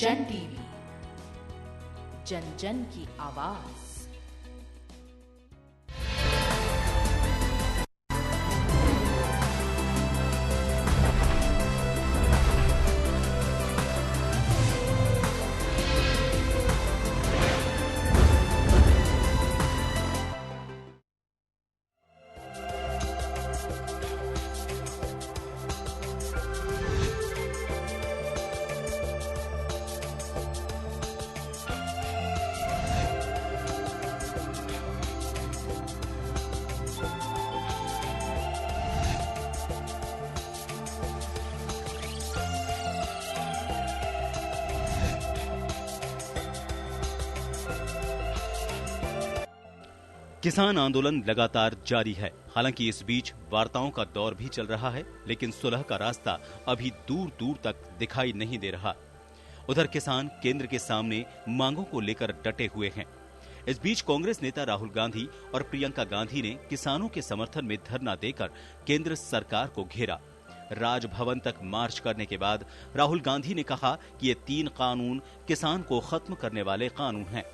जन टीवी, जन जन की आवाज। किसान आंदोलन लगातार जारी है। हालांकि इस बीच वार्ताओं का दौर भी चल रहा है, लेकिन सुलह का रास्ता अभी दूर दूर तक दिखाई नहीं दे रहा। उधर किसान केंद्र के सामने मांगों को लेकर डटे हुए हैं। इस बीच कांग्रेस नेता राहुल गांधी और प्रियंका गांधी ने किसानों के समर्थन में धरना देकर केंद्र सरकार को घेरा। राजभवन तक मार्च करने के बाद राहुल गांधी ने कहा कि ये 3 कानून किसान को खत्म करने वाले कानून हैं।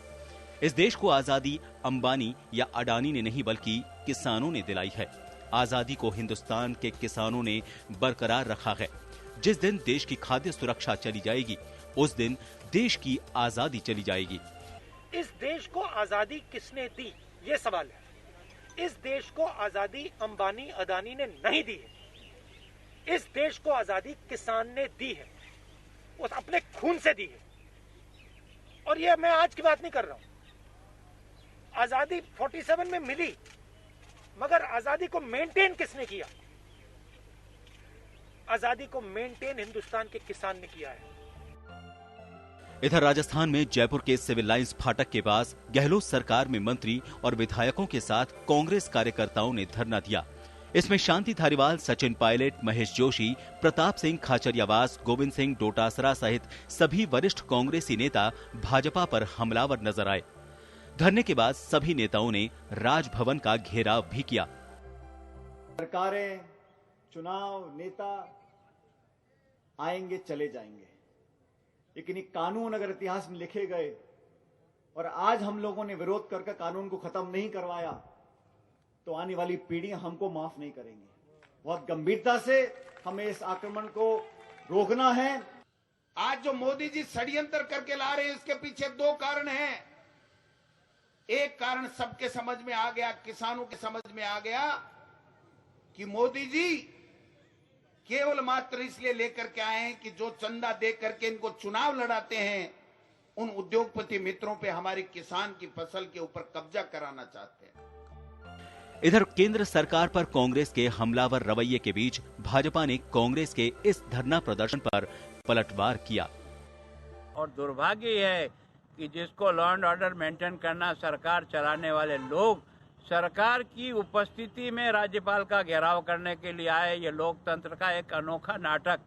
इस देश को आजादी अंबानी या अडानी ने नहीं बल्कि किसानों ने दिलाई है। आजादी को हिंदुस्तान के किसानों ने बरकरार रखा है। जिस दिन देश की खाद्य सुरक्षा चली जाएगी, उस दिन देश की आजादी चली जाएगी। इस देश को आजादी किसने दी, ये सवाल है। इस देश को आजादी अंबानी अडानी ने नहीं दी है। इस देश को आजादी किसान ने दी है, वो अपने खून से दी है। और ये मैं आज की बात नहीं कर रहा हूं। आजादी 47 में मिली, मगर आजादी को मेंटेन किसने किया? आजादी को मेंटेन हिंदुस्तान के किसान ने किया है। इधर राजस्थान में जयपुर के सिविल लाइंस फाटक के पास गहलोत सरकार में मंत्री और विधायकों के साथ कांग्रेस कार्यकर्ताओं ने धरना दिया। इसमें शांति धारीवाल, सचिन पायलट, महेश जोशी, प्रताप सिंह खाचरियावास, गोविंद सिंह डोटासरा सहित सभी वरिष्ठ कांग्रेसी नेता भाजपा पर हमलावर नजर आए। धरने के बाद सभी नेताओं ने राजभवन का घेराव भी किया। सरकारें, चुनाव, नेता आएंगे चले जाएंगे, लेकिन ये कानून अगर इतिहास में लिखे गए और आज हम लोगों ने विरोध करके कानून को खत्म नहीं करवाया, तो आने वाली पीढ़ियां हमको माफ नहीं करेंगी। बहुत गंभीरता से हमें इस आक्रमण को रोकना है। आज जो मोदी जी षड्यंत्र करके ला रहे हैं, इसके पीछे 2 कारण हैं। एक कारण सबके समझ में आ गया, किसानों के समझ में आ गया कि मोदी जी केवल मात्र इसलिए लेकर के आए हैं कि जो चंदा दे करके इनको चुनाव लड़ाते हैं, उन उद्योगपति मित्रों पे हमारी किसान की फसल के ऊपर कब्जा कराना चाहते हैं। इधर केंद्र सरकार पर कांग्रेस के हमलावर रवैये के बीच भाजपा ने कांग्रेस के इस धरना प्रदर्शन पर पलटवार किया। और दुर्भाग्य है कि जिसको लॉ एंड ऑर्डर मेंटेन करना सरकार चलाने वाले लोग सरकार की उपस्थिति में राज्यपाल का घेराव करने के लिए आए। ये लोकतंत्र का एक अनोखा नाटक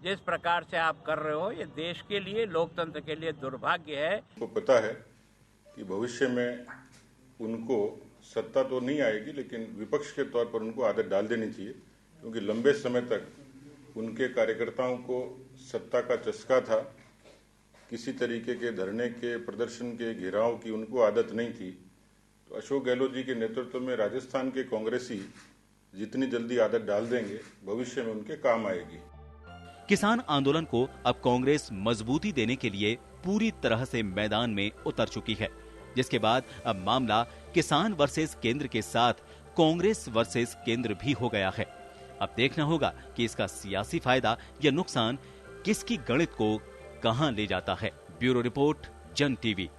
जिस प्रकार से आप कर रहे हो, ये देश के लिए, लोकतंत्र के लिए दुर्भाग्य है। को पता है कि भविष्य में उनको सत्ता तो नहीं आएगी, लेकिन विपक्ष के तौर पर उनको आदत डाल देनी चाहिए, क्योंकि लंबे समय तक उनके कार्यकर्ताओं को सत्ता का चस्का था। किसी तरीके के धरने के, प्रदर्शन के, घेराव की उनको आदत नहीं थी। तो अशोक गहलोत जी के नेतृत्व में राजस्थान के कांग्रेसी जितनी जल्दी आदत डाल देंगे, भविष्य में उनके काम आएगी। किसान आंदोलन को अब कांग्रेस मजबूती देने के लिए पूरी तरह से मैदान में उतर चुकी है, जिसके बाद अब मामला किसान वर्सेस केंद्र के साथ कांग्रेस वर्सेस केंद्र भी हो गया है। अब देखना होगा कि इसका सियासी फायदा या नुकसान किसकी गणित को कहां ले जाता है। ब्यूरो रिपोर्ट, जन टीवी।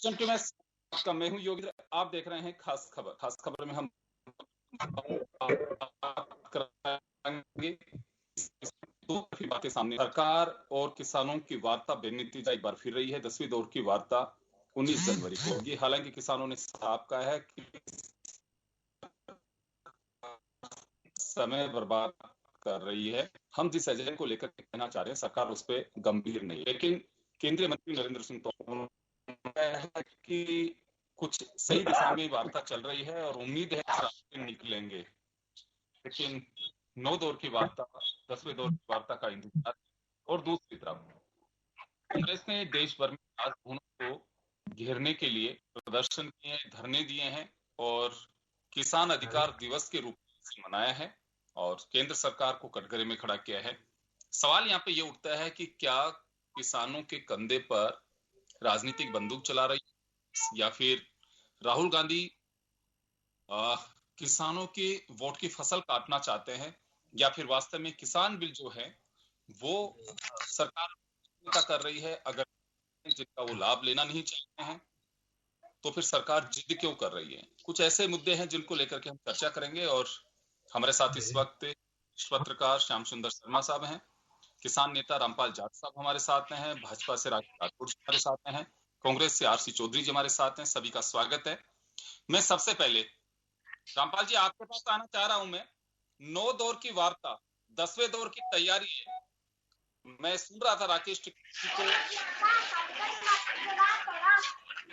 मैं हूं योगेंद्र। आप देख रहे हैं खास खबर। खास खबर में हम करेंगे दो बातें सामने। सरकार और किसानों की वार्ता बेनतीजा एक बार फिर रही है। 10वीं दौर की वार्ता 19 जनवरी को होगी। हालांकि किसानों ने साफ कहा है कि समय बर्बाद कर रही है। हम जिस एजेंडे को लेकर कहना चाह रहे हैं सरकार उस पर गंभीर नहीं, लेकिन केंद्रीय मंत्री नरेंद्र सिंह तोमर है कि कुछ सही दिशा में वार्ता चल रही है और उम्मीद है कि निकलेंगे। लेकिन 9 दौर की वार्ता, 10वें दौर की वार्ता का इंतजार। और दूसरी तरफ कांग्रेस ने देश भर में राजभवनों को घेरने के लिए प्रदर्शन किए, धरने दिए हैं और किसान अधिकार दिवस के रूप में मनाया है और केंद्र सरकार को कटघरे में खड़ा किया है। सवाल यहाँ पे ये उठता है कि क्या किसानों के कंधे पर राजनीतिक बंदूक चला रही है या फिर राहुल गांधी किसानों के वोट की फसल काटना चाहते हैं या फिर वास्तव में किसान बिल जो है वो सरकार का कर रही है। अगर जिनका वो लाभ लेना नहीं चाहते हैं तो फिर सरकार जिद क्यों कर रही है। कुछ ऐसे मुद्दे हैं जिनको लेकर के हम चर्चा करेंगे और हमारे साथ इस वक्त पत्रकार श्याम सुंदर शर्मा साहब हैं, किसान नेता रामपाल जाट साहब हमारे साथ में हैं, भाजपा से राकेश राठौड़ हमारे साथ में हैं, कांग्रेस से आरसी चौधरी जी हमारे साथ हैं। सभी का स्वागत है। मैं सबसे पहले रामपाल जी आपके पास आना चाह रहा हूं। मैं 9 दौर की वार्ता, 10वें दौर की तैयारी है। मैं सुन रहा था राकेश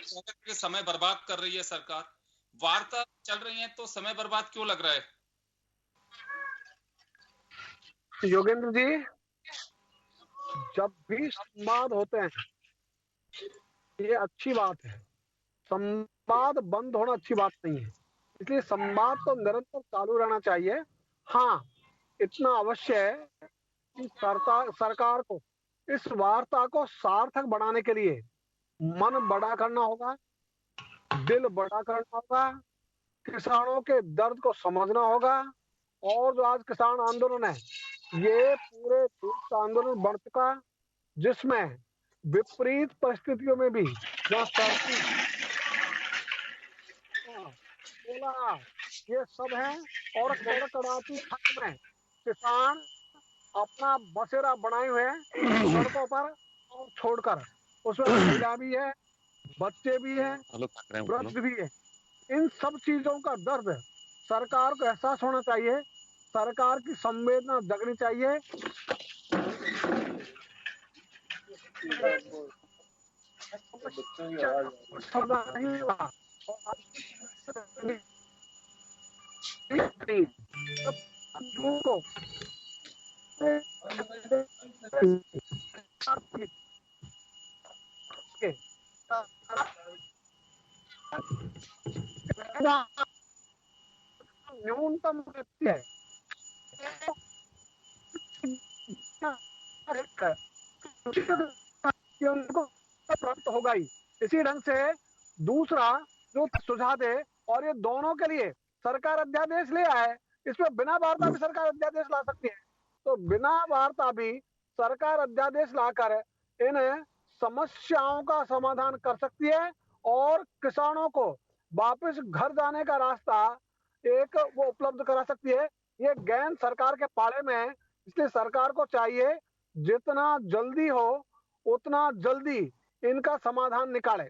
को समय बर्बाद कर रही है सरकार। वार्ता चल रही है तो समय बर्बाद क्यों लग रहा है? योगेंद्र जी, जब भी संवाद होते हैं ये अच्छी बात है। संवाद बंद होना अच्छी बात नहीं है, इसलिए संवाद तो निरंतर चालू रहना चाहिए। हाँ, इतना अवश्य है कि सरकार को इस वार्ता को सार्थक बनाने के लिए मन बड़ा करना होगा, दिल बड़ा करना होगा, किसानों के दर्द को समझना होगा। और जो आज किसान आंदोलन है ये पूरे देश का आंदोलन बढ़ चुका, जिसमें विपरीत परिस्थितियों में भी ये सब है और कड़कड़ाती ठंड में किसान अपना बसेरा बनाए हुए हैं सड़कों पर और छोड़कर। उसमें महिला भी है, बच्चे भी हैं, वृद्ध भी है। इन सब चीजों का दर्द सरकार को एहसास होना चाहिए, सरकार की संवेदना जगनी चाहिए। न्यूनतम है उनको प्राप्त होगा ही। इसी ढंग से दूसरा जो सुझाव दे, और ये दोनों के लिए सरकार अध्यादेश ले आए, इसमें बिना वार्ता भी सरकार अध्यादेश ला सकती है। तो बिना वार्ता भी सरकार अध्यादेश लाकर इन समस्याओं का समाधान कर सकती है और किसानों को वापस घर जाने का रास्ता एक वो उपलब्ध करा सकती है। ये गेंद सरकार के पाले में है, इसलिए सरकार को चाहिए जितना जल्दी हो उतना जल्दी इनका समाधान निकाले।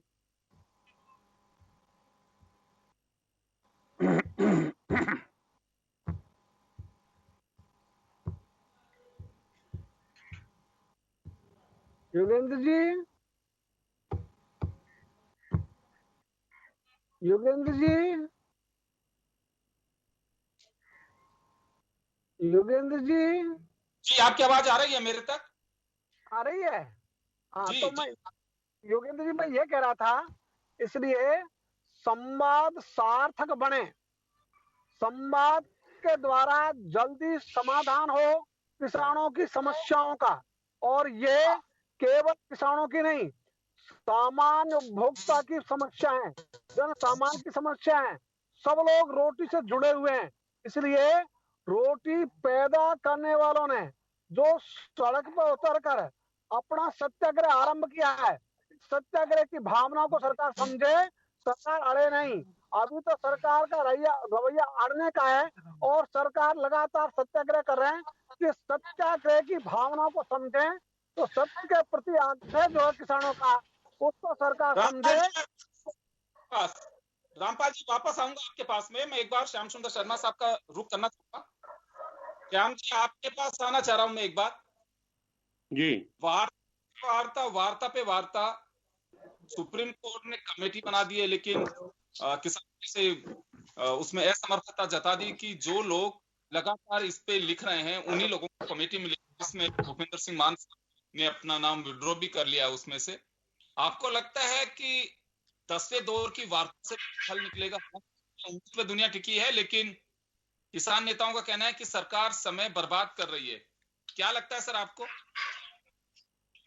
योगेंद्र जी, योगेंद्र जी, योगेंद्र जी, आपकी आवाज आ रही है मेरे तक? आ रही है। हाँ, तो मैं योगेंद्र जी मैं ये कह रहा था, इसलिए संवाद सार्थक बने, संवाद के द्वारा जल्दी समाधान हो किसानों की समस्याओं का। और ये केवल किसानों की नहीं, सामान्य उपभोक्ता की समस्या है, जन सामान्य की समस्या है। सब लोग रोटी से जुड़े हुए हैं, इसलिए रोटी पैदा करने वालों ने जो सड़क पर उतरकर अपना सत्याग्रह आरंभ किया है, सत्याग्रह की भावना को सरकार समझे, सरकार अड़े नहीं। अभी तो सरकार का रवैया अड़ने का है और सरकार लगातार सत्याग्रह कर रहे हैं कि सत्याग्रह की भावना को समझें, तो सत्य के प्रति आग्रह जो है किसानों का, उसको सरकार समझे। रामपाल जी, वापस आऊंगा आपके पास में। मैं एक बार श्याम सुंदर शर्मा साहब का रुख करना चाहूंगा। श्याम जी, आपके पास आना चाह रहा हूं मैं एक बार जी। वार्ता पे वार्ता। सुप्रीम कोर्ट ने कमेटी बना दी है, लेकिन किसान से उसमें असमर्थता जता दी कि जो लोग लगातार इस पे लिख रहे हैं उन्हीं लोगों को कमेटी मिली, जिसमें भूपेंद्र सिंह मान ने अपना नाम विड्रॉ भी कर लिया उसमें से। आपको लगता है कि 10वें दौर की वार्ता से फल निकलेगा? उम्मीद पे दुनिया टिकी है, लेकिन किसान नेताओं का कहना है कि सरकार समय बर्बाद कर रही है। क्या लगता है सर आपको?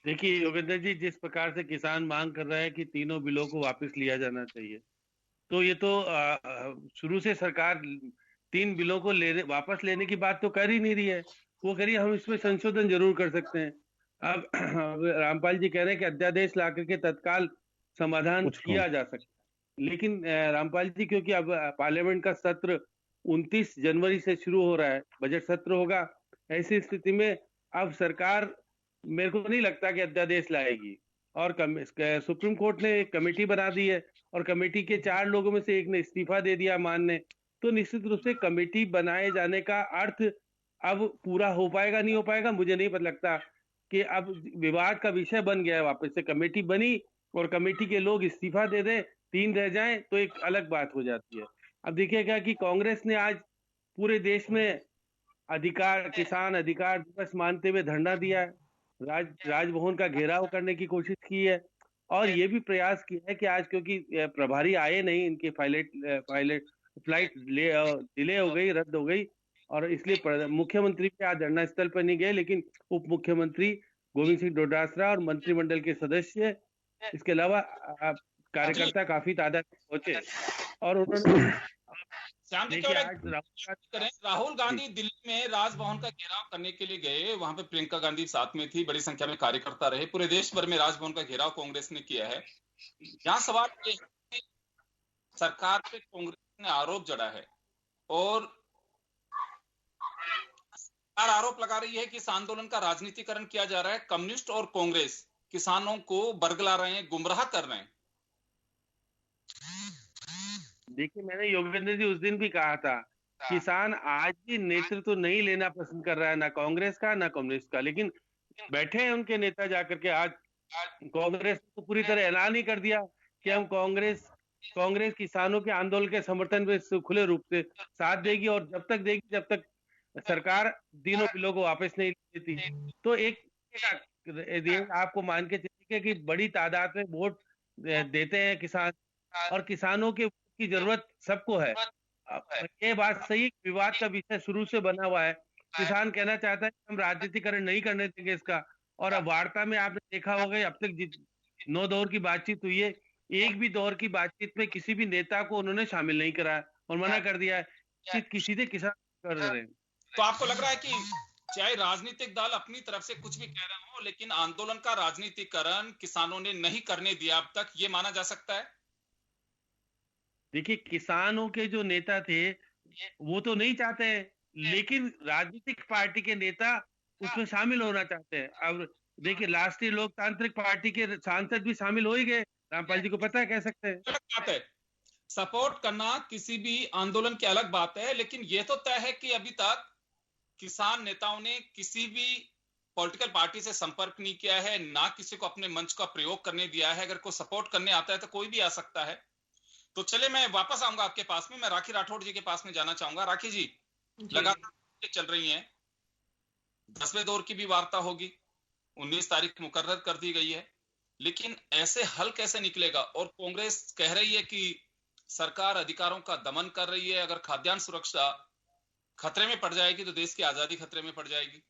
देखिए योगेंद्र जी, जिस प्रकार से किसान मांग कर रहा है कि तीनों बिलों को वापस लिया जाना चाहिए, तो ये तो शुरू से सरकार 3 बिलों को वापस लेने की बात तो कर ही नहीं रही है। वो करिए हम इसमें संशोधन जरूर कर सकते हैं। अब रामपाल जी कह रहे हैं कि अध्यादेश ला करके तत्काल समाधान किया जा सकता है, लेकिन रामपाल जी क्योंकि अब पार्लियामेंट का सत्र 29 जनवरी से शुरू हो रहा है, बजट सत्र होगा, ऐसी स्थिति में अब सरकार मेरे को नहीं लगता कि अध्यादेश लाएगी। और सुप्रीम कोर्ट ने एक कमेटी बना दी है और कमेटी के 4 लोगों में से एक ने इस्तीफा दे दिया मान ने, तो निश्चित रूप से कमेटी बनाए जाने का अर्थ अब पूरा हो पाएगा नहीं हो पाएगा मुझे नहीं पता लगता, कि अब विवाद का विषय बन गया है। वापस से कमेटी बनी और कमेटी के लोग इस्तीफा दे दें, 3 रह जाएं, तो एक अलग बात हो जाती है। अब देखिएगा कि कांग्रेस ने आज पूरे देश में किसान अधिकार दिवस मानते हुए धरना दिया है, राजभवन का घेराव करने की कोशिश की है, और ये भी प्रयास किया है कि आज क्योंकि प्रभारी आए नहीं, इनकी फ्लाइट डिले हो गई, रद्द हो गई, और इसलिए मुख्यमंत्री भी आज धरना स्थल पर नहीं गए, लेकिन उप मुख्यमंत्री गोविंद सिंह डोटासरा और मंत्रिमंडल के सदस्य, इसके अलावा कार्यकर्ता काफी तादाद में पहुंचे और उन्होंने राहुल गांधी दिल्ली में राजभवन का घेराव करने के लिए गए। वहां पे प्रियंका गांधी साथ में थी, बड़ी संख्या में कार्यकर्ता रहे। पूरे देश भर में राजभवन का घेराव कांग्रेस ने किया है। यहाँ सवाल ये है कि सरकार पे कांग्रेस ने आरोप जड़ा है और आरोप लगा रही है कि इस आंदोलन का राजनीतिकरण किया जा रहा है। कम्युनिस्ट और कांग्रेस किसानों को बरगला रहे हैं, गुमराह कर रहे हैं। देखिए मैंने योगेंद्र जी उस दिन भी कहा था, किसान आज भी नेतृत्व नहीं लेना पसंद कर रहा है, ना कांग्रेस का ना कम्युनिस्ट का, लेकिन बैठे हैं उनके नेता जाकर के। आज कांग्रेस को पूरी तरह ऐलान ही कर दिया कि हम कांग्रेस किसानों के आंदोलन के समर्थन में खुले रूप से साथ देगी, और जब तक देगी जब तक सरकार तीनों बिलों को वापस नहीं देती। तो एक आपको मान के चलिए कि बड़ी तादाद में वोट देते हैं किसान, और किसानों की जरूरत सबको है। ये बात सही, विवाद का विषय शुरू से बना हुआ है। किसान कहना चाहता है कि हम राजनीतिकरण नहीं करने देंगे इसका, और अब वार्ता में आपने देखा होगा अब तक 9 दौर की बातचीत हुई है, एक भी दौर की बातचीत में किसी भी नेता को उन्होंने शामिल नहीं कराया और मना कर दिया है कि सीधे किसान कर रहे हैं। तो आपको लग रहा है कि चाहे राजनीतिक दल अपनी तरफ से कुछ भी कह रहे हो, लेकिन आंदोलन का राजनीतिकरण किसानों ने नहीं करने दिया अब तक, ये माना जा सकता है? देखिए किसानों के जो नेता थे वो तो नहीं चाहते हैं, लेकिन राजनीतिक पार्टी के नेता उसमें शामिल होना चाहते हैं। अब देखिए राष्ट्रीय लोकतांत्रिक पार्टी के सांसद भी शामिल हो ही गए, रामपाल जी को पता है, कह सकते हैं। अलग बात है, सपोर्ट करना किसी भी आंदोलन की अलग बात है, लेकिन यह तो तय है कि अभी तक किसान नेताओं ने किसी भी पॉलिटिकल पार्टी से संपर्क नहीं किया है, ना किसी को अपने मंच का प्रयोग करने दिया है। अगर कोई सपोर्ट करने आता है तो कोई भी आ सकता है। तो चले मैं वापस आऊंगा आपके पास में, मैं राखी राठौड़ जी के पास में जाना चाहूंगा। राखी जी, लगातार चल रही हैं, 10वें दौर की भी वार्ता होगी, 19 तारीख मुकर्रर कर दी गई है, लेकिन ऐसे हल कैसे निकलेगा? और कांग्रेस कह रही है कि सरकार अधिकारों का दमन कर रही है, अगर खाद्यान्न सुरक्षा खतरे में पड़ जाएगी तो देश की आजादी खतरे में पड़ जाएगी।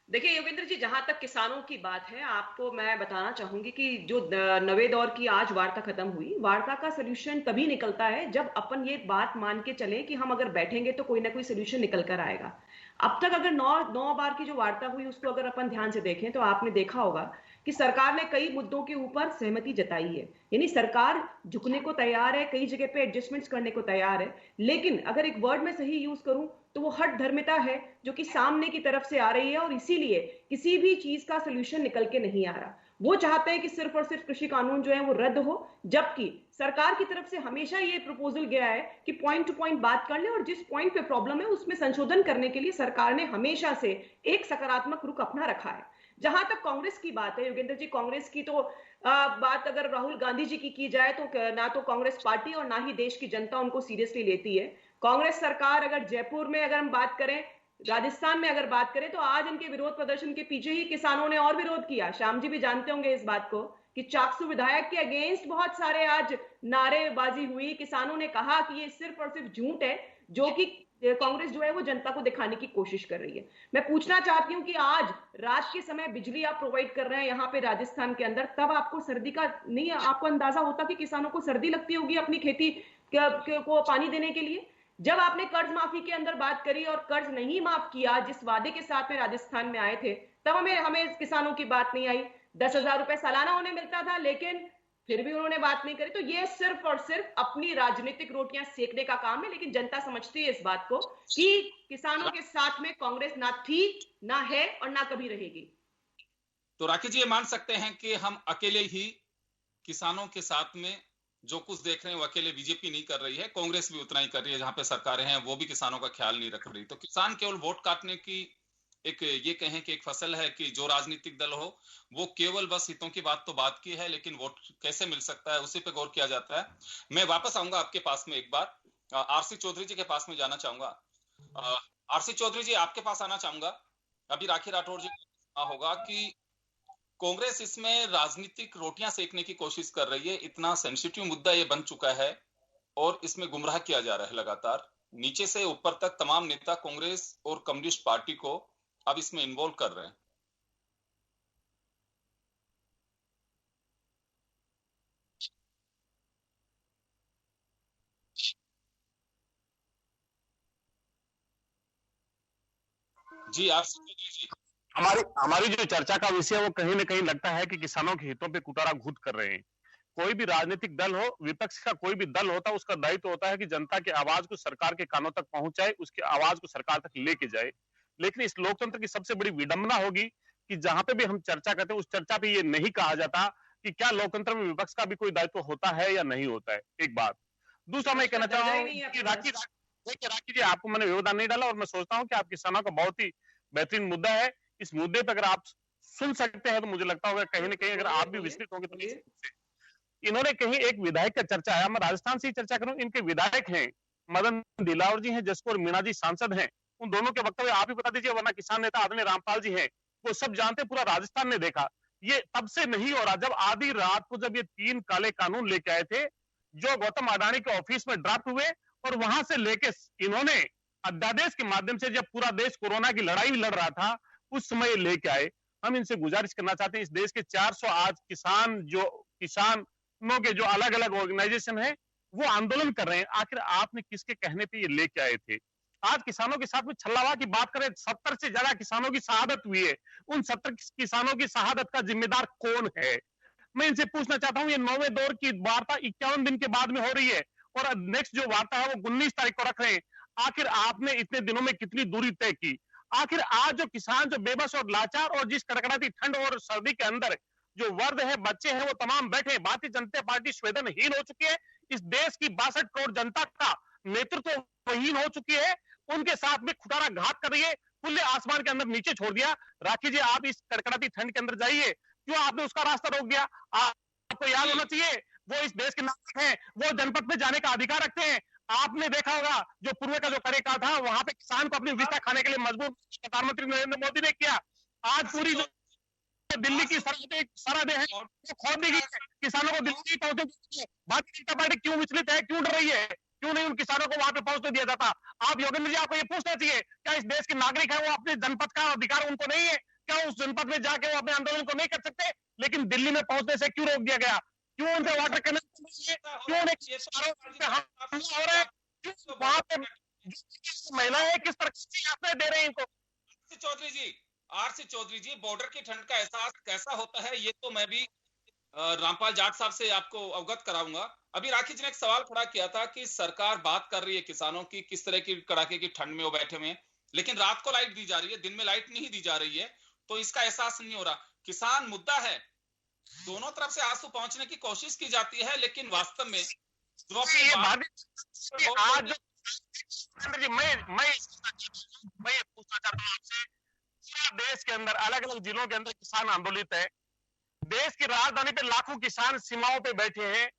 देखिए योगेंद्र जी, जहां तक किसानों की बात है, आपको मैं बताना चाहूंगी कि जो 9वें दौर की आज वार्ता खत्म हुई, वार्ता का सोल्यूशन तभी निकलता है जब अपन ये बात मान के चले कि हम अगर बैठेंगे तो कोई ना कोई सोल्यूशन निकल कर आएगा। अब तक अगर 9 बार की जो वार्ता हुई उसको अगर अपन ध्यान से देखें तो आपने देखा होगा कि सरकार ने कई मुद्दों के ऊपर सहमति जताई है, यानी सरकार झुकने को तैयार है, कई जगह पे एडजस्टमेंट्स करने को तैयार है। लेकिन अगर एक वर्ड में सही यूज करूं तो वो हठ धर्मिता है जो कि सामने की तरफ से आ रही है, और इसीलिए किसी भी चीज का सोल्यूशन निकल के नहीं आ रहा। वो चाहते हैं कि सिर्फ और सिर्फ कृषि कानून जो है वो रद्द हो, जबकि सरकार की तरफ से हमेशा ये प्रपोजल गया है कि पॉइंट टू पॉइंट बात कर ले, और जिस पॉइंट पे प्रॉब्लम है उसमें संशोधन करने के लिए सरकार ने हमेशा से एक सकारात्मक रुख अपना रखा है। जहां तक कांग्रेस की बात है योगेंद्र जी, कांग्रेस की तो बात अगर राहुल गांधी जी की जाए तो ना तो कांग्रेस पार्टी और ना ही देश की जनता उनको सीरियसली लेती है। कांग्रेस सरकार अगर जयपुर में अगर हम बात करें, राजस्थान में अगर बात करें, तो आज इनके विरोध प्रदर्शन के पीछे ही किसानों ने और विरोध किया। श्याम जी भी जानते होंगे इस बात को कि चाकसू विधायक के अगेंस्ट बहुत सारे आज नारेबाजी हुई। किसानों ने कहा कि ये सिर्फ और सिर्फ झूठ है जो कि कांग्रेस जो है वो जनता को दिखाने की कोशिश कर रही है। मैं पूछना चाहती हूं कि आज रात के समय बिजली आप प्रोवाइड कर रहे हैं यहाँ पे राजस्थान के अंदर, तब आपको सर्दी का नहीं आपको अंदाजा होता कि किसानों को सर्दी लगती होगी अपनी खेती को पानी देने के लिए? जब आपने कर्ज माफी के अंदर बात करी और कर्ज नहीं माफ किया जिस वादे के साथ में राजस्थान में आए थे, तब हमें किसानों की बात नहीं आई। 10,000 रुपए सालाना उन्हें मिलता था, लेकिन फिर भी उन्होंने बात नहीं करी। तो ये सिर्फ और सिर्फ अपनी राजनीतिक रोटियां सेकने का काम है, लेकिन जनता समझती है इस बात को कि किसानों के साथ में कांग्रेस ना थी, ना है और ना कभी रहेगी। तो राकेश जी, ये मान सकते हैं कि हम अकेले ही किसानों के साथ में जो कुछ देख रहे हैं वो अकेले बीजेपी नहीं कर रही है, कांग्रेस भी उतना ही कर रही है। जहां पे सरकारें हैं वो भी किसानों का ख्याल नहीं रख रही। तो किसान केवल वोट काटने की एक ये कहें कि एक फसल है कि जो राजनीतिक दल हो वो केवल बस हितों की बात तो बात की है, लेकिन वोट कैसे मिल सकता है उसी पे गौर किया जाता है। मैं वापस आऊंगा आपके पास में, एक बार आरसी चौधरी जी के पास में जाना चाहूंगा। आरसी चौधरी जी, आपके पास आना चाहूंगा। अभी राखी राठौर जी होगा कि कांग्रेस इसमें राजनीतिक रोटियां सेकने की कोशिश कर रही है। इतना सेंसिटिव मुद्दा ये बन चुका है और इसमें गुमराह किया जा रहा है लगातार। नीचे से ऊपर तक तमाम नेता कांग्रेस और कम्युनिस्ट पार्टी को अब इसमें इन्वॉल्व कर रहे हैं। जी जी, हमारी जो चर्चा का विषय है वो कहीं ना कहीं लगता है कि किसानों के हितों पे कुटारा घूट कर रहे हैं। कोई भी राजनीतिक दल हो, विपक्ष का कोई भी दल होता है, उसका दायित्व होता है कि जनता की आवाज को सरकार के कानों तक पहुंचाए, उसकी आवाज को सरकार तक लेके जाए। लेकिन इस लोकतंत्र की सबसे बड़ी विडंबना होगी कि जहां पे भी हम चर्चा करते हैं उस चर्चा पे ये नहीं कहा जाता कि क्या लोकतंत्र में विपक्ष का भी कोई दायित्व होता है या नहीं होता है। एक बात। दूसरा मैं कहना चाहता हूँ कि राखी जी, आपको मैंने व्यवधान नहीं डाला और मैं सोचता हूँ कि आप किसानों का बहुत ही बेहतरीन मुद्दा है। इस मुद्दे पर अगर आप सुन सकते हैं तो मुझे लगता होगा कहीं ना कहीं अगर आप भी विस्तृत होंगे तो इन्होंने कहीं एक विधायक का चर्चा है, मैं राजस्थान से ही चर्चा करूं। इनके विधायक हैं मदन दिलावर जी हैं, जसपुर मीणा जी सांसद हैं। उन दोनों के वक्तव्य आप ही बता दीजिए, वरना किसान नेता आदरणीय रामपाल जी हैं, वो सब जानते, पूरा राजस्थान ने देखा। ये तब से नहीं हो रहा जब आधी रात को जब ये 3 काले कानून लेके आए थे जो गौतम अडानी के ऑफिस में ड्राफ्ट हुए, और वहां से लेके इन्होंने अध्यादेश के माध्यम से जब पूरा देश कोरोना की लड़ाई लड़ रहा था उस समय लेके आए। हम इनसे गुजारिश करना चाहते हैं, इस देश के 400 आज किसानों के जो अलग अलग ऑर्गेनाइजेशन है वो आंदोलन कर रहे हैं। आखिर आपने किसके कहने पे ये लेके आए थे? आज किसानों के साथ में छल्लावा की बात करें, 70 से ज्यादा किसानों की शहादत हुई है। उन 70 किसानों की शहादत का जिम्मेदार कौन है? मैं इनसे पूछना चाहता हूं, ये 9वें दौर की वार्ता 51 दिन के बाद में हो रही है और नेक्स्ट जो वार्ता है वो 19 तारीख को रख रहे हैं। आखिर आपने इतने दिनों में कितनी दूरी तय की? आखिर आज जो किसान जो बेबस और लाचार और जिस कड़कड़ाती ठंड और सर्दी के अंदर जो वर्द है, बच्चे हैं, वो तमाम बैठे। भारतीय जनता पार्टी संवेदनहीन हो चुकी है। इस देश की 62 करोड़ जनता का नेतृत्व वहीन हो चुकी है। उनके साथ में खुटारा घात कर रही है, खुले आसमान के अंदर नीचे छोड़ दिया। राखी जी, आप इस कड़कड़ाती ठंड के अंदर जाइए, क्यों आपने उसका रास्ता रोक दिया? आपको याद होना चाहिए वो इस देश के नागरिक हैं, वो जनपद में जाने का अधिकार रखते हैं। आपने देखा होगा जो पूर्व का जो कार्यकाल था वहां पे किसान को अपनी विस्तार खाने के लिए मजबूर प्रधानमंत्री नरेंद्र मोदी ने किया। आज पूरी जो दिल्ली की सरहदें हैं वो खोल दी गई है, किसानों को दिल्ली पहुंचे। भारतीय जनता पार्टी क्यों विचलित है, क्यों डर रही है, क्यों नहीं उन किसानों को वहां पे पहुंचने दिया जाता? आप योगेंद्र जी, आपको ये पूछना चाहिए, क्या इस देश के नागरिक है वो अपने जनपद का अधिकार उनको नहीं है? क्या उस जनपद में जाके वो अपने आंदोलन को नहीं कर सकते? लेकिन दिल्ली में पहुंचने से क्यों रोक दिया गया? क्यों उनसे वाटर कनेक्शन क्यों हमला हो रहा है? वहां पे महिलाएं किस तरह से दे रहे हैं इनको? चौधरी जी, आरसी चौधरी जी, बॉर्डर की ठंड का एहसास कैसा होता है ये तो मैं भी रामपाल जाट साहब से आपको अवगत कराऊंगा। अभी राखी जी ने एक सवाल खड़ा किया था कि सरकार बात कर रही है किसानों की, किस तरह की कड़ाके की ठंड में वो बैठे हुए हैं, लेकिन रात को लाइट दी जा रही है, दिन में लाइट नहीं दी जा रही है, तो इसका एहसास नहीं हो रहा। किसान मुद्दा है, दोनों तरफ से आंसू पहुंचने की कोशिश की जाती है, लेकिन वास्तव में जो अपनी आज जी मैं ये पूछना चाहता हूँ आपसे, देश के अंदर अलग अलग जिलों के अंदर किसान आंदोलित है, देश की राजधानी पे लाखों किसान सीमाओं पे बैठे हैं,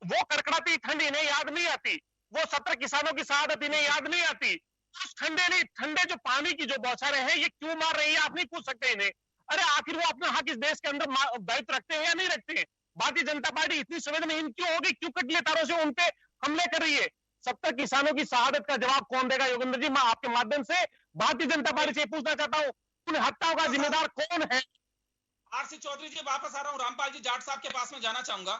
वो कड़कड़ाती ठंड इन्हें याद नहीं आती, वो 17 किसानों की शहादत इन्हें याद नहीं आती, उस ठंडे जो पानी की जो बौछारें हैं ये क्यों मार रही है, आप नहीं पूछ सकते इन्हें। अरे आखिर वो अपना हक इस देश के अंदर दायित्व रखते हैं या नहीं रखते हैं? भारतीय जनता पार्टी इतनी संवेदनहीन क्यों होगी, क्यों कटले तारों से उनपे हमले कर रही है? 70 किसानों की शहादत का जवाब कौन देगा? योगेंद्र जी, मैं आपके माध्यम से भारतीय जनता पार्टी से पूछना चाहता हूँ, उन हत्याओं का जिम्मेदार कौन है? आरसी चौधरी जी वापस आ रहा हूँ, रामपाल जी जाट साहब के पास में जाना चाहूंगा।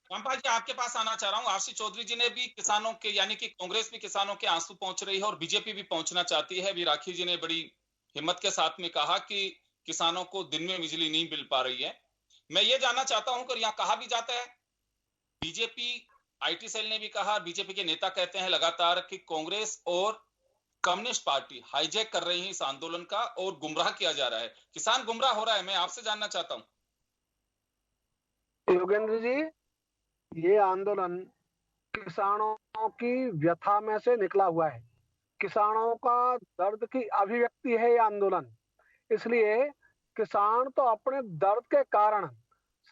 रामपाल जी आपके पास आना चाह रहा हूँ। आरसी चौधरी जी ने भी किसानों के, यानी कि कांग्रेस भी किसानों के आंसू पहुंच रही है और बीजेपी भी पहुंचना चाहती है। अभी राखी जी ने बड़ी हिम्मत के साथ में कहा कि किसानों को दिन में बिजली नहीं मिल पा रही है। मैं ये जानना चाहता हूं कि यहाँ कहा भी जाता है, बीजेपी आईटी सेल ने भी कहा, बीजेपी के नेता कहते हैं लगातार कि कांग्रेस और कम्युनिस्ट पार्टी हाईजैक कर रही है इस आंदोलन का और गुमराह किया जा रहा है, किसान गुमराह हो रहा है। मैं आपसे जानना चाहता हूं। योगेंद्र जी, ये आंदोलन किसानों की व्यथा में से निकला हुआ है, किसानों का दर्द की अभिव्यक्ति है ये आंदोलन। इसलिए किसान तो अपने दर्द के कारण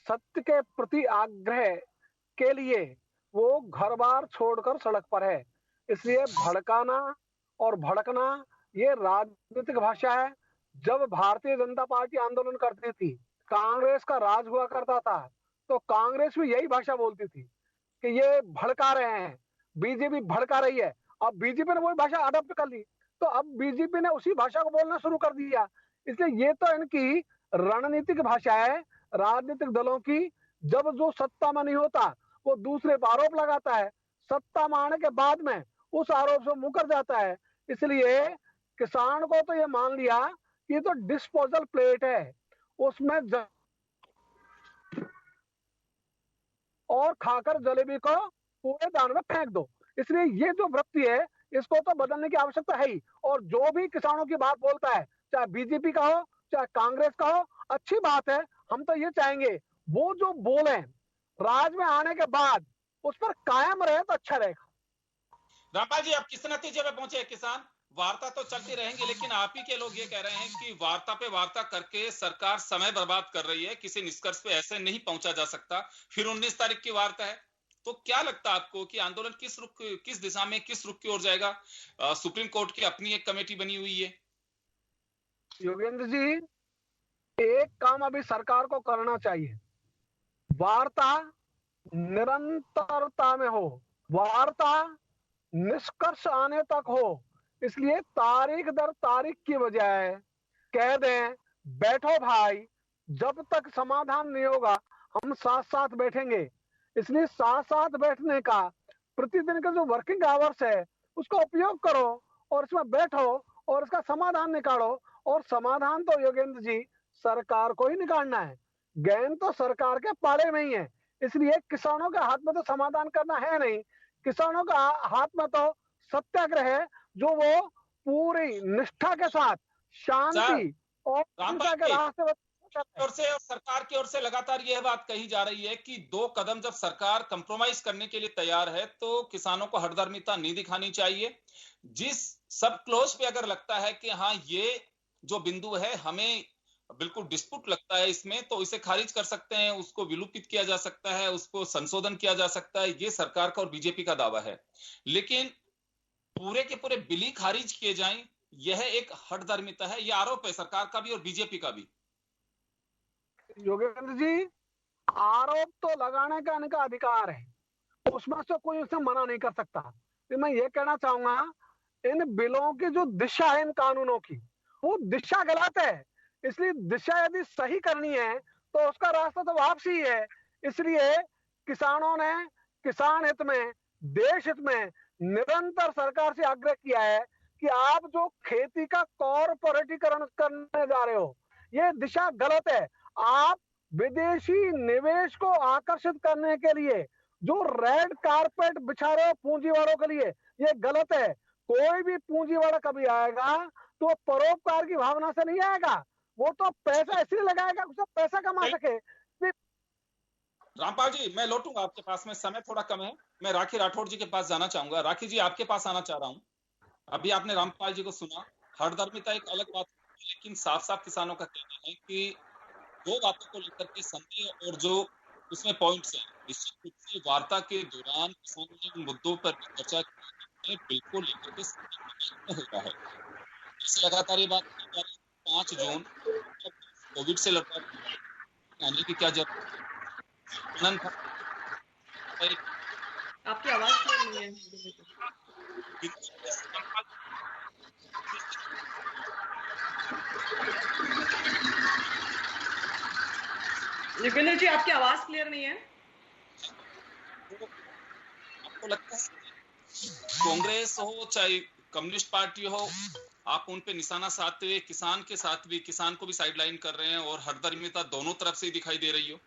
सत्य के प्रति आग्रह के लिए वो घर बार छोड़कर सड़क पर है। इसलिए भड़काना और भड़कना ये राजनीतिक भाषा है। जब भारतीय जनता पार्टी आंदोलन करती थी, कांग्रेस का राज हुआ करता था, तो कांग्रेस भी यही भाषा बोलती थी कि ये भड़का रहे हैं, बीजेपी भड़का रही है। अब बीजेपी ने वही भाषा अडॉप्ट कर ली, तो अब बीजेपी ने उसी भाषा को बोलना शुरू कर दिया। इसलिए ये तो इनकी रणनीतिक भाषा है राजनीतिक दलों की। जब जो सत्ता में नहीं होता वो दूसरे पर आरोप लगाता है, सत्ता में आने के बाद में उस आरोप से मुकर जाता है। इसलिए किसान को तो ये मान लिया कि ये तो डिस्पोजल प्लेट है, उसमें और खाकर जलेबी को कूड़ेदान में फेंक दो। इसलिए ये जो वृत्ति है इसको तो बदलने की आवश्यकता है ही। और जो भी किसानों की बात बोलता है, चाहे बीजेपी का हो चाहे कांग्रेस का हो, अच्छी बात है। हम तो ये चाहेंगे वो जो बोले राज में आने के बाद उस पर कायम रहे तो अच्छा रहेगा। रामपाल जी, आप किस नतीजे पे पहुंचे? किसान वार्ता तो चलती रहेंगी, लेकिन आप ही के लोग ये कह रहे हैं कि वार्ता पे वार्ता करके सरकार समय बर्बाद कर रही है, किसी निष्कर्ष पे ऐसे नहीं पहुंचा जा सकता। फिर 19 तारीख की वार्ता है, तो क्या लगता है आपको कि आंदोलन किस दिशा में, किस रुख की ओर जाएगा? सुप्रीम कोर्ट की अपनी एक कमेटी बनी हुई है। योगेंद्र जी, एक काम अभी सरकार को करना चाहिए, वार्ता निरंतरता में हो, वार्ता निष्कर्ष आने तक हो। इसलिए तारीख दर तारीख की बजाय कह दें बैठो भाई, जब तक समाधान नहीं होगा हम साथ साथ बैठेंगे। इसलिए साथ साथ बैठने का प्रतिदिन का जो वर्किंग आवर्स है उसका उपयोग करो और इसमें बैठो और इसका समाधान निकालो। और समाधान तो योगेंद्र जी सरकार को ही निकालना है, गेंद तो सरकार के पाले में ही है। इसलिए किसानों के हाथ में तो समाधान करना है नहीं, किसानों का हाथ में तो सत्याग्रह है, जो वो पूरी निष्ठा के साथ शांति और हिंसा के रास्ते और से और सरकार की ओर से लगातार यह बात कही जा रही है कि 2 कदम जब सरकार कंप्रोमाइज करने के लिए तैयार है तो किसानों को हठधर्मिता नहीं दिखानी चाहिए। जिस सब क्लोज पे अगर लगता है कि हाँ ये जो बिंदु है हमें बिल्कुल डिस्प्यूट लगता है इसमें, तो इसे खारिज कर सकते हैं, उसको विलुपित किया जा सकता है, उसको संशोधन किया जा सकता है। ये सरकार का और बीजेपी का दावा है, लेकिन पूरे के पूरे बिल ही खारिज किए जाएं, यह एक हठधर्मिता है। यह आरोप है सरकार का भी और बीजेपी का भी। योगेंद्र जी, आरोप तो लगाने का इनका अधिकार है, उसमें से कोई उसे मना नहीं कर सकता। तो मैं ये कहना चाहूंगा, इन बिलों की जो दिशा है इन कानूनों की, वो दिशा गलत है। इसलिए दिशा यदि सही करनी है तो उसका रास्ता तो वापसी है। इसलिए किसानों ने किसान हित में, देश हित में निरंतर सरकार से आग्रह किया है कि आप जो खेती का कॉर्पोरेटीकरण करने जा रहे हो, ये दिशा गलत है। आप विदेशी निवेश को आकर्षित करने के लिए जो रेड कारपेट बिछा रहे हो पूंजी वालों के लिए, ये गलत है। कोई भी पूंजी वाला कभी आएगा तो परोपकार की भावना से नहीं आएगा, वो तो पैसा इसलिए लगाएगा उससे पैसा कमा सके। रामपाल जी, मैं लौटूंगा आपके पास में, समय थोड़ा कम है। मैं राखी राठौड़ जी के पास जाना चाहूंगा। राखी जी, आपके पास आना चाह रहा हूं। अभी आपने रामपाल जी को सुना, हठधर्मिता एक अलग बात है, लेकिन साफ साफ किसानों का कहना है कि दो बातों को लेकर के संदेह और जो उसमें पॉइंट्स हैं, निश्चित रूप से वार्ता के दौरान किसानों ने उन मुद्दों पर भी चर्चा की, बिल्कुल लेकर के होता है। इससे लगातार ये बात 5 जून कोविड से लड़ता आने की क्या जरूरत? आपकी आवाज क्लियर नहीं है। योगेंद्र जी, आपकी आवाज क्लियर नहीं है। आपको लगता है कांग्रेस हो चाहे कम्युनिस्ट पार्टी हो, आप उन पे निशाना साधते हुए किसान के साथ भी, किसान को भी साइडलाइन कर रहे हैं और हठधर्मिता दोनों तरफ से दिखाई दे रही हो?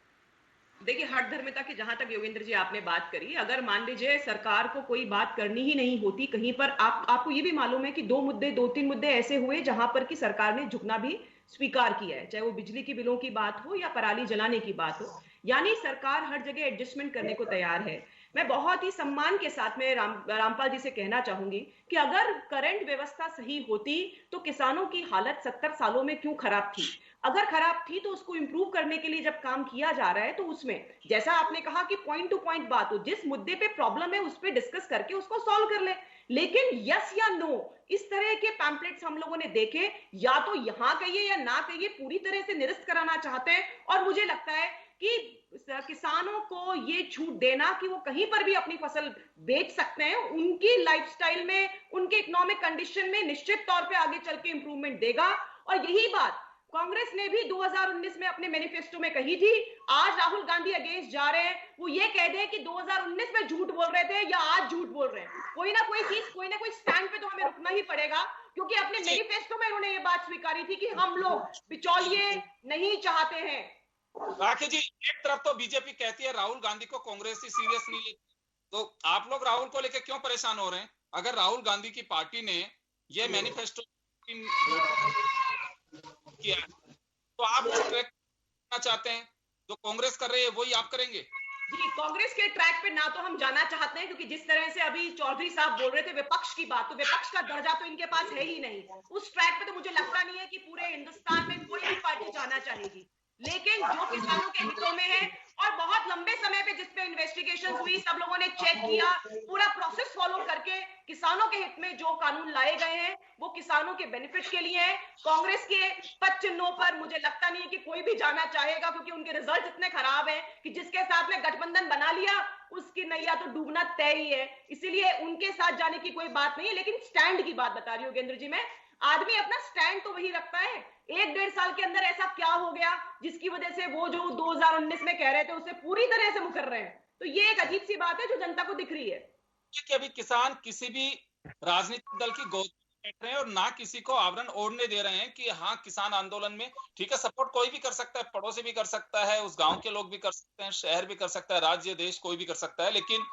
देखिए, हठधर्मिता की जहां तक योगेंद्र जी आपने बात करी, अगर मान लीजिए सरकार को कोई बात करनी ही नहीं होती कहीं पर, आपको ये भी मालूम है कि 2-3 मुद्दे ऐसे हुए जहां पर कि सरकार ने झुकना भी स्वीकार किया है, चाहे वो बिजली के बिलों की बात हो या पराली जलाने की बात हो। यानी सरकार हर जगह एडजस्टमेंट करने को तैयार है। मैं बहुत ही सम्मान के साथ में रामपाल जी से कहना चाहूंगी कि अगर करंट व्यवस्था सही होती तो किसानों की हालत 70 सालों में क्यों खराब थी। अगर खराब थी तो उसको इंप्रूव करने के लिए जब काम किया जा रहा है तो उसमें जैसा आपने कहा कि पॉइंट टू पॉइंट बात हो, जिस मुद्दे पे प्रॉब्लम है उस पे डिस्कस करके उसको सॉल्व कर ले। लेकिन यस या नो इस तरह के पैम्पलेट्स हम लोगों ने देखे, या तो यहां कहिए या ना कहिए, पूरी तरह से निरस्त कराना चाहते हैं। और मुझे लगता है कि किसानों को ये छूट देना कि वो कहीं पर भी अपनी फसल बेच सकते हैं, उनकी लाइफस्टाइल में, उनके इकोनॉमिक कंडीशन में निश्चित तौर पे आगे चल के इंप्रूवमेंट देगा। और यही बात कांग्रेस ने भी 2019 में अपने मैनिफेस्टो में कही थी। आज राहुल गांधी अगेंस्ट जा रहे हैं, वो ये कह दें कि 2019 में झूठ बोल रहे थे या आज झूठ बोल रहे हैं। कोई ना कोई चीज, कोई ना कोई स्टैंड पे तो हमें रुकना ही पड़ेगा, क्योंकि अपने मैनिफेस्टो में उन्होंने ये बात स्वीकारी थी कि हम लोग बिचौलिए नहीं चाहते हैं। राखी जी, एक तरफ तो बीजेपी कहती है राहुल गांधी को कांग्रेस ही सीरियस नहीं लेती, तो आप लोग राहुल को लेकर क्यों परेशान हो रहे हैं? अगर राहुल गांधी की पार्टी ने ये मैनिफेस्टो किया तो आप करना चाहते हैं, जो कांग्रेस कर रही है वही आप करेंगे? जी, कांग्रेस के ट्रैक पे ना तो हम जाना चाहते हैं, क्योंकि जिस तरह से अभी चौधरी साहब बोल रहे थे विपक्ष की बात, तो विपक्ष का दर्जा तो इनके पास है ही नहीं। उस ट्रैक पे तो मुझे लगता नहीं है कि पूरे हिंदुस्तान में कोई भी पार्टी जाना चाहेगी। लेकिन जो किसानों के हितों में है, और बहुत लंबे समय पे जिसपे इन्वेस्टिगेशन हुई, सब लोगों ने चेक किया, पूरा प्रोसेस फॉलो करके किसानों के हित में जो कानून लाए गए हैं वो किसानों के बेनिफिट के लिए है। कांग्रेस के पद चिन्हों पर मुझे लगता नहीं है कि कोई भी जाना चाहेगा, क्योंकि उनके रिजल्ट इतने खराब हैं कि जिसके साथ में गठबंधन बना लिया उसकी नैया तो डूबना तय ही है। इसीलिए उनके साथ जाने की कोई बात नहीं है। लेकिन स्टैंड की बात बता रही हूँ योगेंद्र जी, मैं आदमी अपना स्टैंड तो वही रखता है। 1-1.5 साल के अंदर ऐसा क्या हो गया जिसकी वजह से वो जो 2019 में कह रहे थे उससे पूरी तरह से मुकर रहे हैं? तो ये एक अजीब सी बात है जो जनता को दिख रही है कि अभी किसान किसी भी राजनीतिक दल की गोद में बैठ रहे हैं और ना किसी को आवरण ओढ़ने दे रहे हैं कि हाँ, किसान आंदोलन में ठीक है, सपोर्ट कोई भी कर सकता है, पड़ोसी भी कर सकता है, उस गांव के लोग भी कर सकते हैं, शहर भी कर सकता है, राज्य देश कोई भी कर सकता है। लेकिन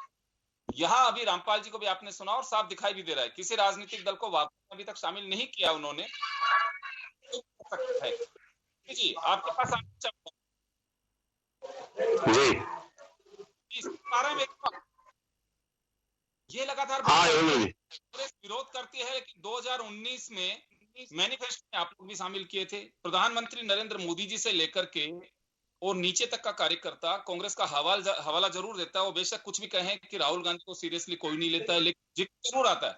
यहाँ अभी रामपाल जी को भी आपने सुना और साफ दिखाई भी दे रहा है, किसी राजनीतिक दल को वापस अभी तक शामिल नहीं किया उन्होंने। है जी, आपके पास जी इस बारे में ये लगातार विरोध करती है, लेकिन 2019 में मैनिफेस्टो में आप लोग भी शामिल किए थे। प्रधानमंत्री नरेंद्र मोदी जी से लेकर के और नीचे तक का कार्यकर्ता कांग्रेस का हवाला जरूर देता है। वो बेशक कुछ भी कहें कि राहुल गांधी को सीरियसली कोई नहीं लेता है, लेकिन जिक्र जरूर आता है।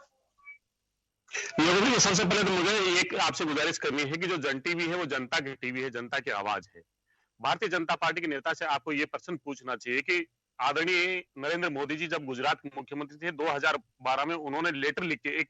सबसे पहले तो मुझे एक आपसे गुजारिश करनी है कि जो जन टीवी है वो जनता की टीवी है, जनता की आवाज है। भारतीय जनता पार्टी के नेता से आपको ये प्रश्न पूछना चाहिए कि आदरणीय नरेंद्र मोदी जी जब गुजरात के मुख्यमंत्री थे 2012 में, उन्होंने लेटर लिख के, एक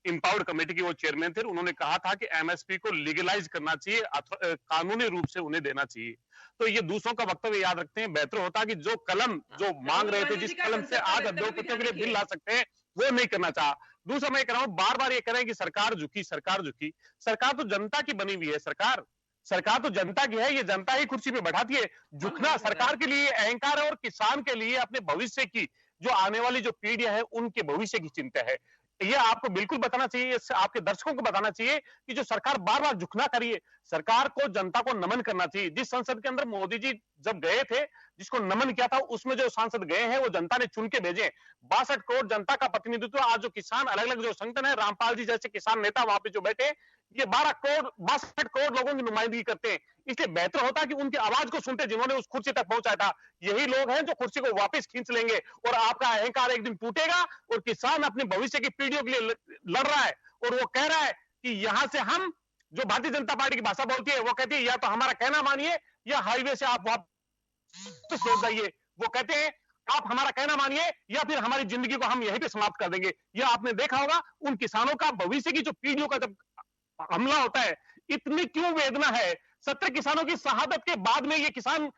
इंपावर्ड कमेटी के वो चेयरमैन थे, उन्होंने कहा था कि एमएसपी को लीगलाइज करना चाहिए, कानूनी रूप से उन्हें देना चाहिए। तो ये दूसरों का वक्तव्य याद रखते हैं, बेहतर होता कि जो कलम जो मांग रहे थे, जिस कलम से आज उद्योगपतियों के लिए बिल ला सकते हैं, वो नहीं करना चाहा। दूसरा मैं कह रहा हूं, बार बार ये कह रहे हैं कि सरकार झुकी, सरकार झुकी। सरकार तो जनता की बनी हुई है, सरकार तो जनता की है, ये जनता ही कुर्सी पे बैठाती है। झुकना सरकार के लिए अहंकार है और किसान के लिए अपने भविष्य की, जो आने वाली जो पीढ़ियां है उनके भविष्य की चिंता है। ये आपको बिल्कुल बताना चाहिए, आपके दर्शकों को बताना चाहिए कि जो सरकार बार बार झुकना करिए, सरकार को, जनता को नमन करना चाहिए। जिस संसद के अंदर मोदी जी जब गए थे, जिसको नमन किया था, उसमें जो सांसद गए हैं वो जनता ने चुन के भेजे। 62 करोड़ जनता का प्रतिनिधित्व। आज जो किसान अलग अलग जो संगठन है, रामपाल जी जैसे किसान नेता वहां पे जो बैठे, ये 62 करोड़ लोगों की नुमाइंदगी करते हैं। इसलिए बेहतर होता कि उनकी आवाज को सुनते, जिन्होंने उस कुर्सी तक पहुंचाया था। यही लोग हैं जो कुर्सी को वापस खींच लेंगे और आपका अहंकार एक दिन टूटेगा और किसान अपने भविष्य की पीढ़ियों के लिए लड़ रहा है और वो कह रहा है कि यहां से हम, जो भारतीय जनता पार्टी की भाषा बोलती है, वो कहती है या तो हमारा कहना मानिए या हाईवे से आप वापस लौट जाइए। वो कहते हैं आप हमारा कहना मानिए या फिर हमारी जिंदगी को हम यहीं पे समाप्त कर देंगे। यह आपने देखा होगा, उन किसानों का, भविष्य की जो पीढ़ियों का जब हमला होता है, इतनी क्यों वेदना है। 70 किसानों की शहादत के बाद में ये किसान।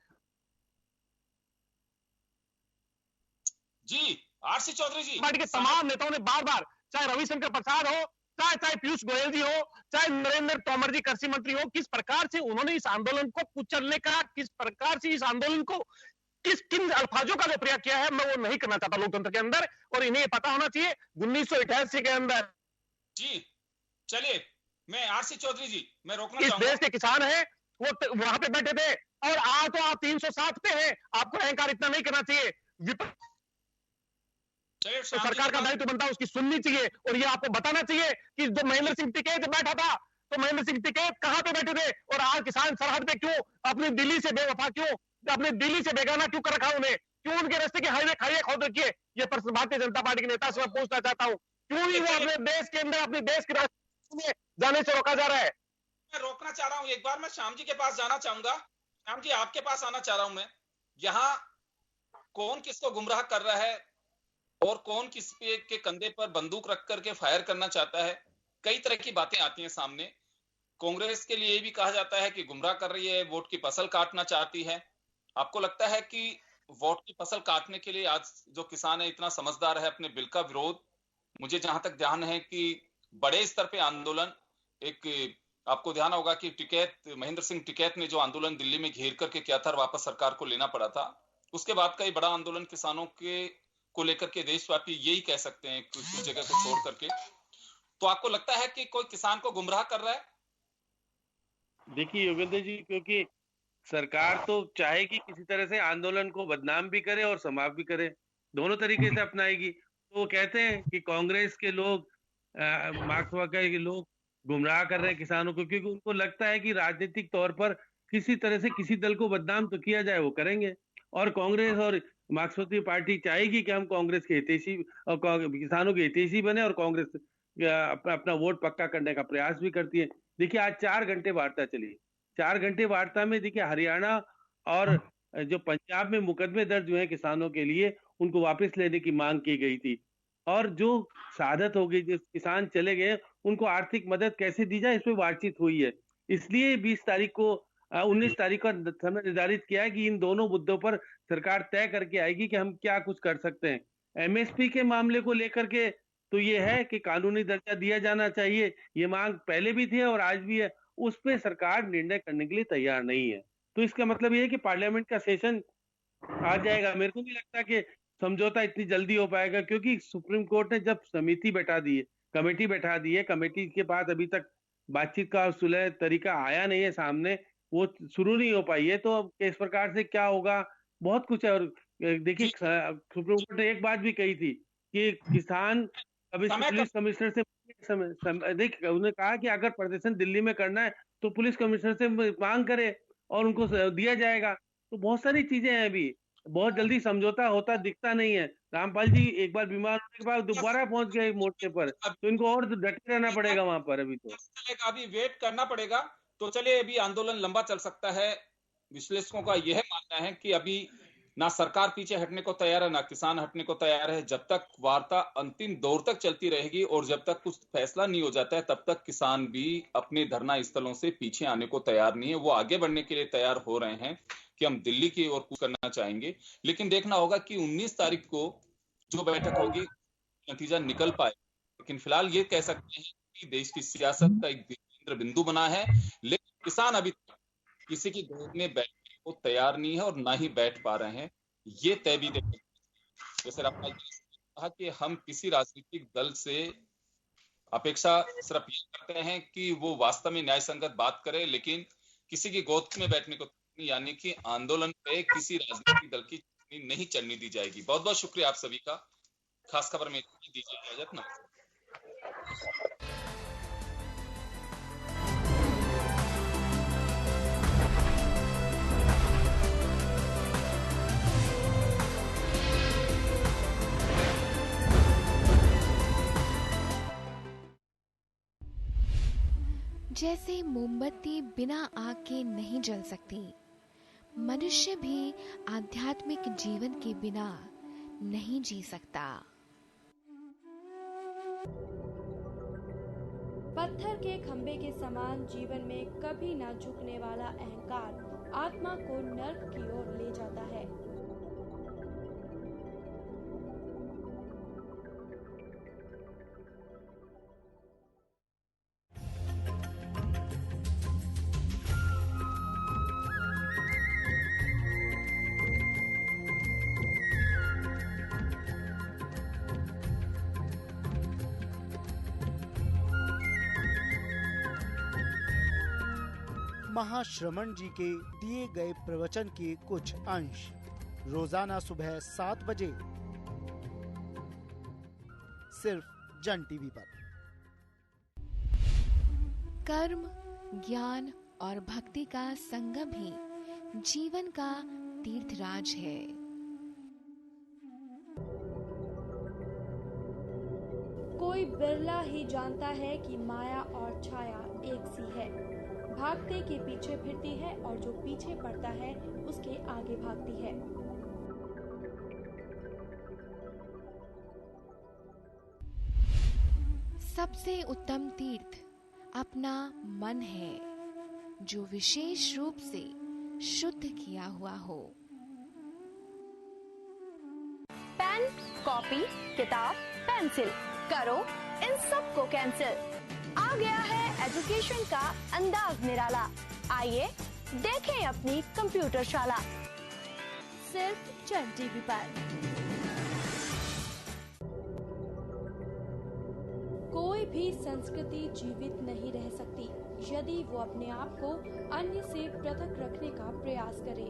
जी आरसी चौधरी जी, पार्टी के तमाम नेताओं ने बार बार, चाहे रविशंकर प्रसाद हो, चाहे पीयूष गोयल जी हो, चाहे नरेंद्र तोमर जी कृषि मंत्री हो, किस प्रकार से उन्होंने इस आंदोलन को कुचलने का, किस प्रकार से इस आंदोलन को, किन अल्फाजों का जो प्रयोग किया है, मैं वो नहीं करना चाहता लोकतंत्र के अंदर। और इन्हें ये पता होना चाहिए 1988 के अंदर। जी चलिए, मैं आरसी चौधरी जी, मैं रोकना इस चाहूंगा। देश के किसान हैं, वो वहां पे बैठे थे और आज तो आप 307 पे हैं। आपको अहंकार इतना नहीं करना चाहिए। तो सरकार का दायित्व बनता है उसकी सुननी चाहिए और ये आपको बताना चाहिए कि जो महेंद्र सिंह टिकैत बैठा था, तो महेंद्र सिंह टिकैत कहां पे बैठे थे और आज किसान सरहद पे क्यों, अपनी दिल्ली से बेवफा क्यों, अपनी दिल्ली से बेगाना क्यों कर रखा उन्हें, क्यों उनके रास्ते की हाईवे खाइए खोद रखिए। ये प्रश्न भारतीय जनता पार्टी के नेता से मैं पूछना चाहता हूं, क्यों ही वो अपने देश के अंदर, अपने देश के रास्ते में जाने से रोका जा रहा है। मैं रोकना चाह रहा हूं। एक बार मैं श्याम जी के पास जाना चाहूंगा। श्याम जी, आपके पास आना चाह रहा हूं मैं। यहाँ कौन किसको गुमराह कर रहा है और कौन किस पे के कंधे पर बंदूक रख करके फायर करना चाहता है, कई तरह की बातें आती हैं सामने। कांग्रेस के लिए भी कहा जाता है कि गुमराह कर रही है, वोट की फसल काटना चाहती है। आपको लगता है कि वोट की फसल काटने के लिए आज जो किसान है इतना समझदार है अपने बिल का विरोध? मुझे जहां तक ध्यान है कि बड़े स्तर पे आंदोलन, एक आपको ध्यान होगा कि महेंद्र सिंह टिकैत ने जो आंदोलन दिल्ली में घेर करके किया था और वापस सरकार को लेना पड़ा था, उसके बाद का ये बड़ा आंदोलन किसानों के को लेकर के देशव्यापी, यही कह सकते हैं कुछ जगह को छोड़ करके। तो आपको लगता है कि कोई किसान को गुमराह कर रहा है? देखिए योगेंद्र जी, क्योंकि सरकार तो चाहेगी किसी तरह से आंदोलन को बदनाम भी करे और समाप्त भी करे, दोनों तरीके से अपनाएगी। तो वो कहते हैं कि कांग्रेस के लोग, मार्क्सवादी के लोग गुमराह कर रहे हैं किसानों को, क्योंकि उनको लगता है कि राजनीतिक तौर पर किसी तरह से किसी दल को बदनाम तो किया जाए, वो करेंगे। और कांग्रेस और मार्क्सवादी पार्टी चाहेगी कि हम कांग्रेस के हितैषी और किसानों के हितैषी बने, और कांग्रेस अपना वोट पक्का करने का प्रयास भी करती है। देखिए आज 4 घंटे वार्ता चली। 4 घंटे वार्ता में देखिए हरियाणा और जो पंजाब में मुकदमे दर्ज हुए हैं किसानों के लिए, उनको वापस लेने की मांग की गई थी। और जो शहादत हो गई, जो किसान चले गए, उनको आर्थिक मदद कैसे दी जाए, इस पर बातचीत हुई है। इसलिए 19 तारीख का समय निर्धारित किया है कि इन दोनों मुद्दों पर सरकार तय करके आएगी कि हम क्या कुछ कर सकते हैं। एमएसपी के मामले को लेकर के तो ये है कि कानूनी दर्जा दिया जाना चाहिए, ये मांग पहले भी थी और आज भी है। उस पर सरकार निर्णय करने के लिए तैयार नहीं है। तो इसका मतलब ये है कि पार्लियामेंट का सेशन आ जाएगा। मेरे को नहीं लगता कि समझौता इतनी जल्दी हो पाएगा, क्योंकि सुप्रीम कोर्ट ने जब समिति बैठा दी है, कमेटी बैठा दी है, कमेटी के बाद अभी तक बातचीत का सुलह तरीका आया नहीं है सामने, वो शुरू नहीं हो पाई है। तो अब किस प्रकार से क्या होगा, बहुत कुछ है। और देखिए सुप्रीम कोर्ट ने एक बात भी कही थी कि किसान अभी पुलिस कमिश्नर से देखिए, उन्होंने कहा कि अगर प्रदर्शन दिल्ली में करना है तो पुलिस कमिश्नर से मांग करे और उनको दिया जाएगा। तो बहुत सारी चीजें हैं, अभी बहुत जल्दी समझौता होता दिखता नहीं है। रामपाल जी एक बार बीमार होने के बाद दोबारा पहुंच गए मोर्चे पर, तो इनको और डटे रहना पड़ेगा वहां पर। अभी वेट करना पड़ेगा। तो चलिए, अभी आंदोलन लंबा चल सकता है। विश्लेषकों का यह मानना है कि अभी ना सरकार पीछे हटने को तैयार है, ना किसान हटने को तैयार है। जब तक वार्ता अंतिम दौर तक चलती रहेगी और जब तक कुछ फैसला नहीं हो जाता है, तब तक किसान भी अपने धरना स्थलों से पीछे आने को तैयार नहीं है। वो आगे बढ़ने के लिए तैयार हो रहे हैं कि हम दिल्ली की ओर कुछ करना चाहेंगे। लेकिन देखना होगा कि 19 तारीख को जो बैठक होगी, नतीजा निकल पाए लेकिन फिलहाल ये कह सकते हैं कि देश की सियासत का एक केंद्र बिंदु बना है, लेकिन किसान अभी तक किसी की गोद में बैठने को तैयार नहीं है और ना ही बैठ पा रहे हैं। ये तय भी देखिए, जैसे रामपाल जी ने कहा कि हम किसी राजनीतिक दल से अपेक्षा सिर्फ ये करते हैं कि वो वास्तव में न्याय संगत बात करे, लेकिन किसी की गोद में बैठने को, यानी कि आंदोलन पे किसी राजनीतिक दल की चटनी नहीं चढ़नी दी जाएगी। बहुत बहुत शुक्रिया आप सभी का। खास खबर में दीजिए इजाजत। नमस्कार। जैसे मोमबत्ती बिना आग के नहीं जल सकती, मनुष्य भी आध्यात्मिक जीवन के बिना नहीं जी सकता। पत्थर के खंभे के समान जीवन में कभी न झुकने वाला अहंकार आत्मा को नर्क की ओर ले जाता है। महाश्रमण जी के दिए गए प्रवचन के कुछ अंश रोजाना सुबह 7 बजे सिर्फ जन टीवी पर। कर्म, ज्ञान और भक्ति का संगम ही जीवन का तीर्थराज है। कोई बिरला ही जानता है कि माया और छाया एक सी है, भागते के पीछे फिरती है और जो पीछे पड़ता है उसके आगे भागती है। सबसे उत्तम तीर्थ अपना मन है, जो विशेष रूप से शुद्ध किया हुआ हो। पेन, कॉपी, किताब, पेंसिल, करो इन सब को कैंसिल। आ गया है एजुकेशन का अंदाज निराला, आइए देखें अपनी कंप्यूटर शाला, सिर्फ जन टीवी पर। कोई भी संस्कृति जीवित नहीं रह सकती यदि वो अपने आप को अन्य से पृथक रखने का प्रयास करे।